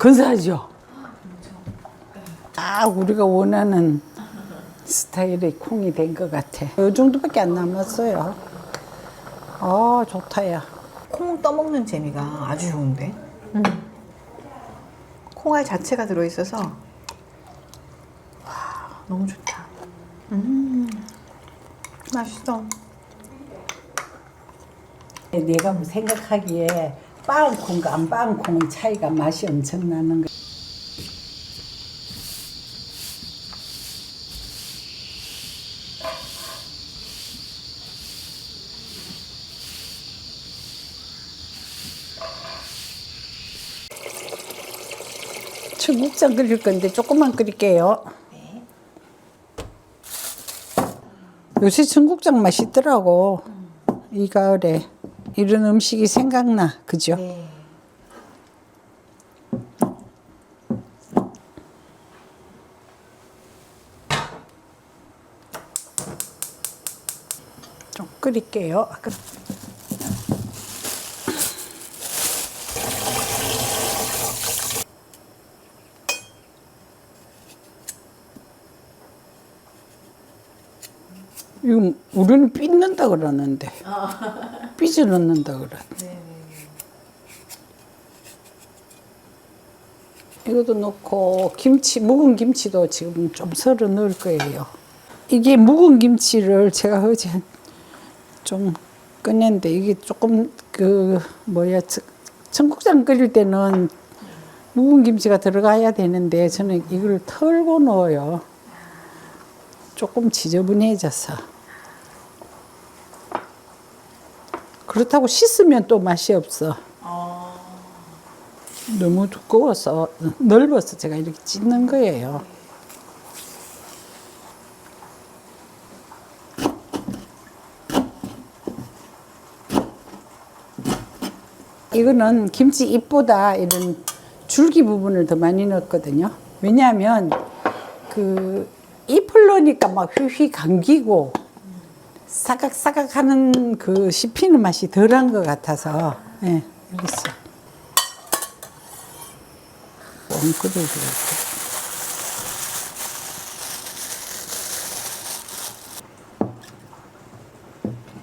근사하죠? 딱 우리가 원하는 스타일의 콩이 된 것 같아. 이 정도밖에 안 남았어요. 아, 좋다, 야. 콩 떠먹는 재미가 아주 좋은데. 콩알 자체가 들어있어서 와, 너무 좋다. 맛있어. 내가 뭐 생각하기에 빵콩과 안 빵콩의 차이가 맛이 엄청 나는 거. 청국장 끓일 건데 조금만 끓일게요. 네. 요새 청국장 맛있더라고. 이 가을에 이런 음식이 생각나, 그죠? 네. 좀 끓일게요. 이거 우리는 빚는다 그러는데 빚을 넣는다 그래. 이것도 넣고 김치, 묵은 김치도 지금 좀 썰어 넣을 거예요. 이게 묵은 김치를 제가 어제 좀 꺼냈는데 이게 조금 청국장 끓일 때는 묵은 김치가 들어가야 되는데 저는 이걸 털고 넣어요. 조금 지저분해져서. 그렇다고 씻으면 또 맛이 없어. 너무 두꺼워서 넓어서 제가 이렇게 찢는 거예요. 이거는 김치 잎보다 이런 줄기 부분을 더 많이 넣었거든요. 왜냐하면 그 잎을 넣으니까 막 휘휘 감기고 사각사각 하는 그 씹히는 맛이 덜한 것 같아서, 예, 여기서. 좀 끓여줘야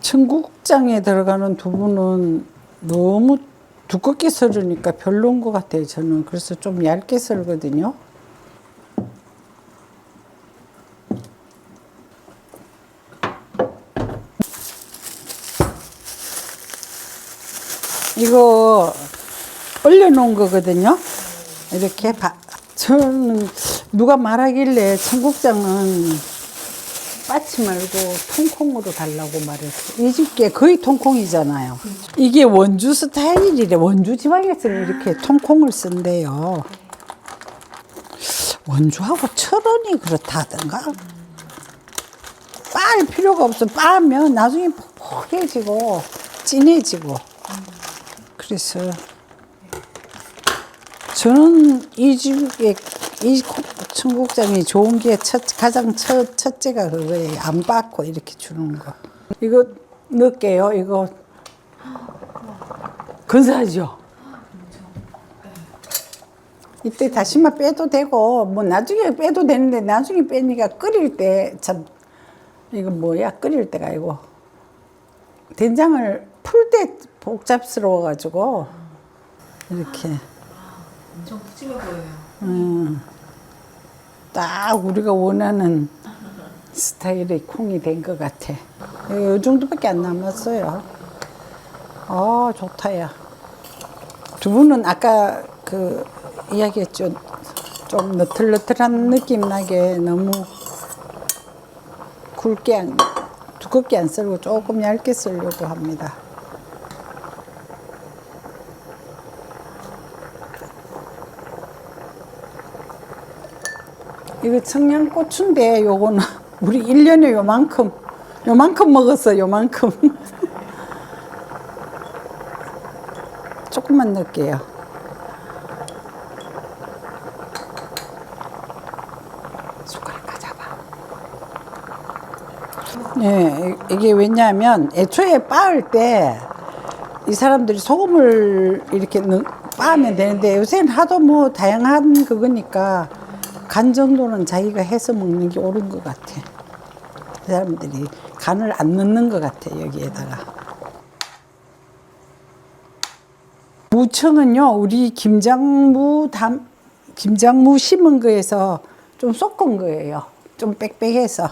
청국장에 들어가는 두부는 너무 두껍게 썰으니까 별로인 것 같아요, 저는. 그래서 좀 얇게 썰거든요. 이거 얼려놓은 거거든요. 이렇게 저는 누가 말하길래 청국장은 빠치 말고 통콩으로 달라고 말했어요. 이 집게 거의 통콩이잖아요. 이게 원주 스타일이래. 원주 지방에서는 이렇게 통콩을 쓴대요. 원주하고 철원이 그렇다던가. 빻을 필요가 없어. 빻으면 나중에 퍽퍽해지고 진해지고. 그래서 저는 이 집에 이 청국장이 좋은 게 가장 첫째가 그거예요. 안 빻고 이렇게 주는 거. 이거 넣을게요. 이거 근사하죠? 이때 다시마 빼도 되고 뭐 나중에 빼도 되는데 나중에 빼니까 끓일 때 참 이거 뭐야 끓일 때가 아니고 된장을 풀 때 복잡스러워 가지고 이렇게 엄청 푸짐해 보여요. 딱 우리가 원하는 스타일의 콩이 된 것 같아. 이 정도밖에 안 남았어요. 아, 좋다, 야. 두부는 아까 그 이야기했죠. 좀 너틀너틀한 느낌 나게 너무 두껍게 안 썰고 조금 얇게 썰려고 합니다. 이거 청양고추인데 요거는 우리 1년에 요만큼 먹었어. 요만큼. 조금만 넣을게요. 숟가락 가져봐. 네, 이게 왜냐하면 애초에 빻을 때 이 사람들이 소금을 이렇게 빻으면 되는데 요새는 하도 뭐 다양한 그거니까 간 정도는 자기가 해서 먹는 게 옳은 것 같아. 사람들이 간을 안 넣는 것 같아 여기에다가. 무청은요 우리 김장무 심은 거에서 좀 섞은 거예요. 좀 빽빽해서.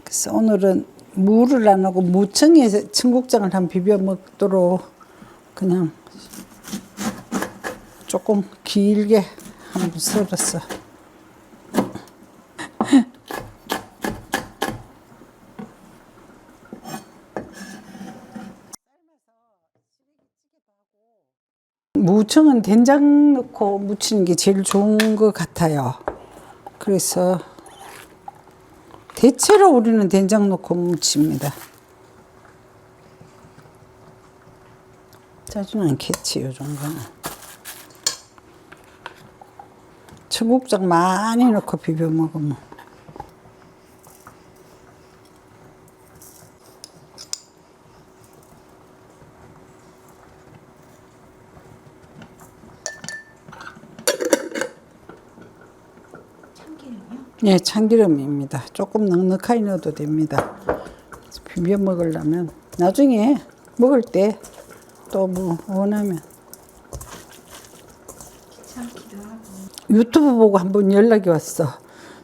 그래서 오늘은 무를 안 하고 무청에서 청국장을 한번 비벼 먹도록 그냥 조금 길게 한번 썰었어. 무청은 된장 넣고 무치는 게 제일 좋은 것 같아요. 그래서 대체로 우리는 된장 넣고 무칩니다. 짜지는 않겠지, 요 정도는. 청국장 많이 넣고 비벼 먹으면. 예, 참기름입니다. 조금 넉넉하게 넣어도 됩니다. 비벼 먹으려면 나중에 먹을 때 또 뭐 원하면 귀찮기도 하고. 유튜브 보고 한번 연락이 왔어.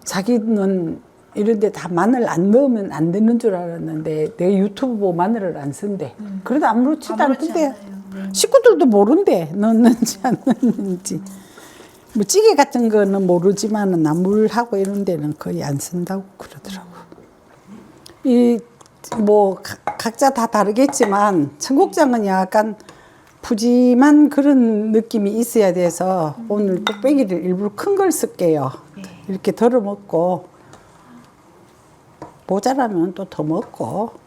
자기는 이런데 다 마늘 안 넣으면 안 되는 줄 알았는데 내 유튜브 보고 마늘을 안 쓴대. 그래도 아무렇지도 않던데. 식구들도 모른대 넣는지 안 넣는지. 뭐 찌개 같은 거는 모르지만은 나물하고 이런 데는 거의 안 쓴다고 그러더라고. 이 뭐 각자 다 다르겠지만 청국장은 약간 푸짐한 그런 느낌이 있어야 돼서 오늘 뚝배기를 일부러 큰 걸 쓸게요. 이렇게 덜어 먹고 모자라면 또 더 먹고.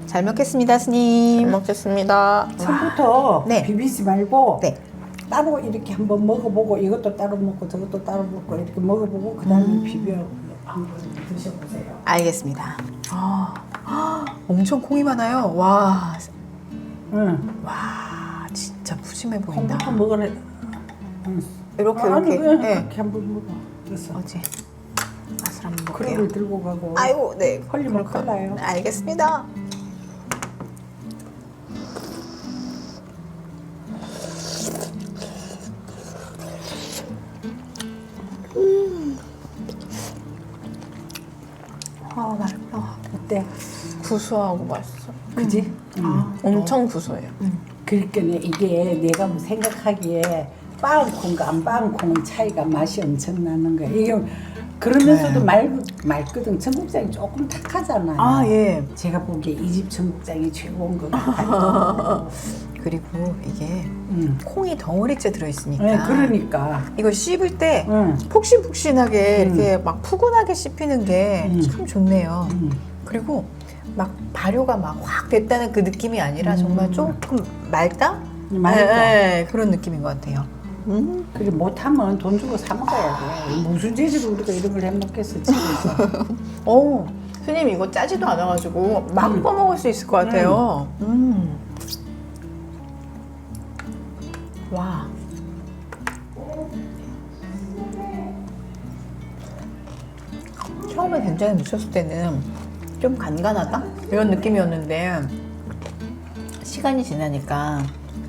잘 먹겠습니다, 스님. 잘 먹겠습니다. 처음부터 네. 비비지 말고 네. 따로 이렇게 한번 먹어보고 이것도 따로 먹고 저것도 따로 먹고 이렇게 먹어보고 그 다음에 비벼 한번 드셔보세요. 알겠습니다. 엄청 콩이 많아요. 와, 응. 와, 진짜 푸짐해 보인다. 콩부터 먹으래. 응. 이렇게 아니, 이렇게. 응, 네. 그렇게 한번 먹어. 됐어. 어제 맛을 한번 볼게요. 그릇을 들고 가고. 아이고, 네. 걸리면 그럴까? 큰일 나요. 알겠습니다. 맛있다. 어때? 구수하고 맛있어. 그지? 엄청 구수해요. 그러니까 이게 내가 뭐 생각하기에 빠은 콩과 안 빠은 콩의 차이가 맛이 엄청 나는 거야. 이게 그러면서도 맑거든. 청국장이 조금 탁하잖아요. 아, 예. 제가 보기에 이 집 청국장이 최고인 것 같아요. 그리고 이게 콩이 덩어리째 들어있으니까. 네, 그러니까. 이거 씹을 때 응. 폭신폭신하게 이렇게 막 푸근하게 씹히는 게 참 좋네요. 그리고 막 발효가 막 확 됐다는 그 느낌이 아니라 정말 조금 맑다? 맑다. 네, 그런 느낌인 것 같아요. 그리고 못하면 돈 주고 사 먹어야 돼. 무슨 재주로 우리가 이런 걸 해먹겠어, 집에서. 스님 이거 짜지도 않아가지고 막 퍼먹을 수 있을 것 같아요. 와. 처음에 된장에 묻혔을 때는 좀 간간하다? 이런 느낌이었는데 시간이 지나니까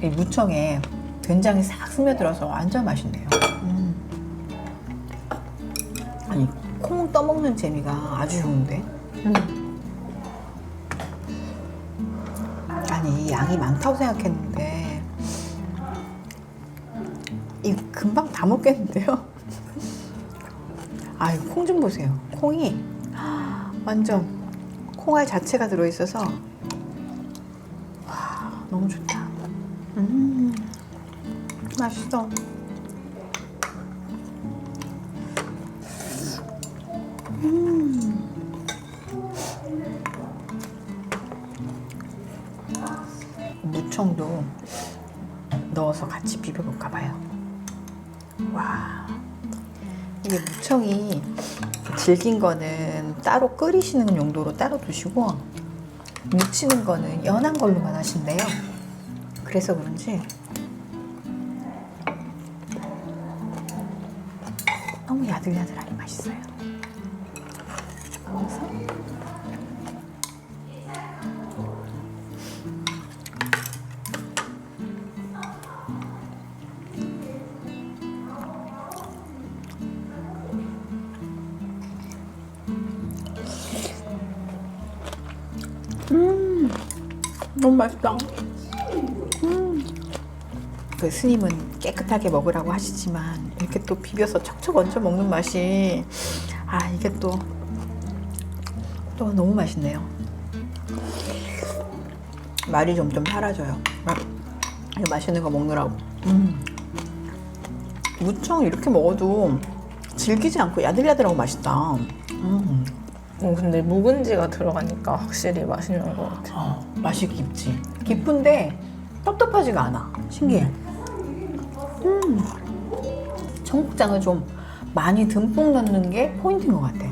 이 무청에 된장이 싹 스며들어서 완전 맛있네요. 아니 콩 떠먹는 재미가 아주 좋은데. 아니 양이 많다고 생각했는데 이 금방 다 먹겠는데요? 아유 콩 좀 보세요. 콩이 완전 콩알 자체가 들어있어서 와 너무 좋다. 맛있어. 무청도 넣어서 같이 비벼볼까 봐요. 와, 이게 무청이 질긴 거는 따로 끓이시는 용도로 따로 두시고 무치는 거는 연한 걸로만 하신대요. 그래서 그런지 너무 야들야들하게 맛있어요. 그래서 너무 맛있다. 그 스님은 깨끗하게 먹으라고 하시지만 이렇게 또 비벼서 척척 얹어 먹는 맛이 이게 또 너무 맛있네요. 말이 점점 사라져요. 이 맛있는 거 먹느라고. 무청 이렇게 먹어도 질기지 않고 야들야들하고 맛있다. 근데 묵은지가 들어가니까 확실히 맛있는 것 같아요. 맛이 깊지. 깊은데 텁텁하지가 않아. 신기해. 청국장을 좀 많이 듬뿍 넣는 게 포인트인 것 같아.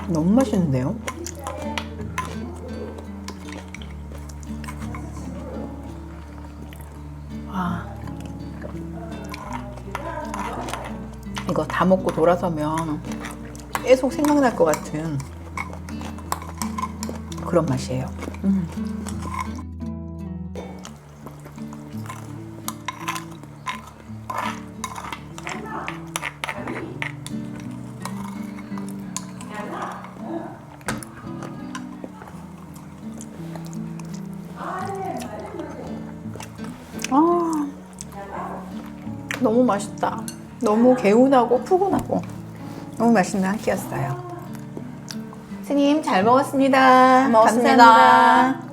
너무 맛있는데요? 와. 이거 다 먹고 돌아서면 계속 생각날 것 같은 그런 맛이에요. 너무 맛있다. 너무 개운하고 푸근하고 너무 맛있는 한 끼였어요. 스님 잘 먹었습니다. 고맙습니다. 감사합니다.